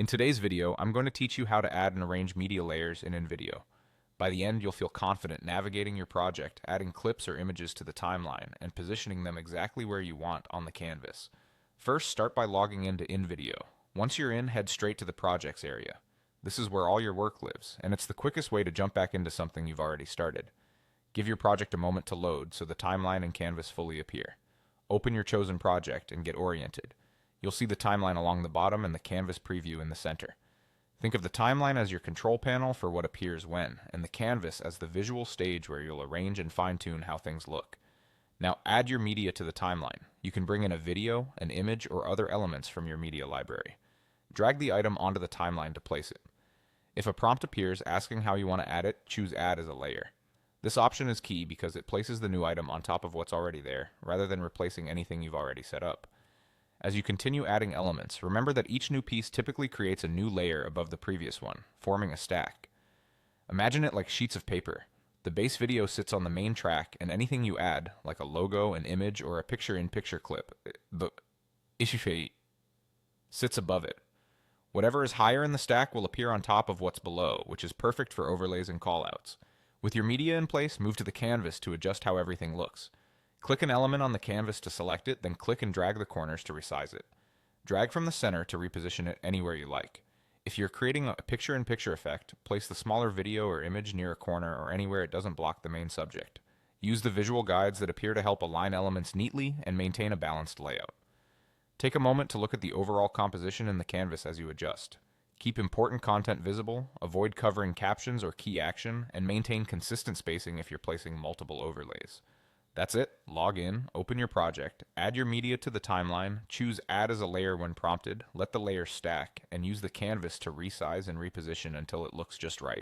In today's video, I'm going to teach you how to add and arrange media layers in InVideo. By the end, you'll feel confident navigating your project, adding clips or images to the timeline, and positioning them exactly where you want on the canvas. First, start by logging into InVideo. Once you're in, head straight to the Projects area. This is where all your work lives, and it's the quickest way to jump back into something you've already started. Give your project a moment to load so the timeline and canvas fully appear. Open your chosen project and get oriented. You'll see the timeline along the bottom and the canvas preview in the center. Think of the timeline as your control panel for what appears when, and the canvas as the visual stage where you'll arrange and fine-tune how things look. Now add your media to the timeline. You can bring in a video, an image, or other elements from your media library. Drag the item onto the timeline to place it. If a prompt appears asking how you want to add it, choose Add as a layer. This option is key because it places the new item on top of what's already there, rather than replacing anything you've already set up. As you continue adding elements, remember that each new piece typically creates a new layer above the previous one, forming a stack. Imagine it like sheets of paper. The base video sits on the main track, and anything you add, like a logo, an image, or a picture-in-picture clip, sits above it. Whatever is higher in the stack will appear on top of what's below, which is perfect for overlays and callouts. With your media in place, move to the canvas to adjust how everything looks. Click an element on the canvas to select it, then click and drag the corners to resize it. Drag from the center to reposition it anywhere you like. If you're creating a picture-in-picture effect, place the smaller video or image near a corner or anywhere it doesn't block the main subject. Use the visual guides that appear to help align elements neatly and maintain a balanced layout. Take a moment to look at the overall composition in the canvas as you adjust. Keep important content visible, avoid covering captions or key action, and maintain consistent spacing if you're placing multiple overlays. That's it. Log in, open your project, add your media to the timeline, choose Add as a layer when prompted, let the layer stack, and use the canvas to resize and reposition until it looks just right.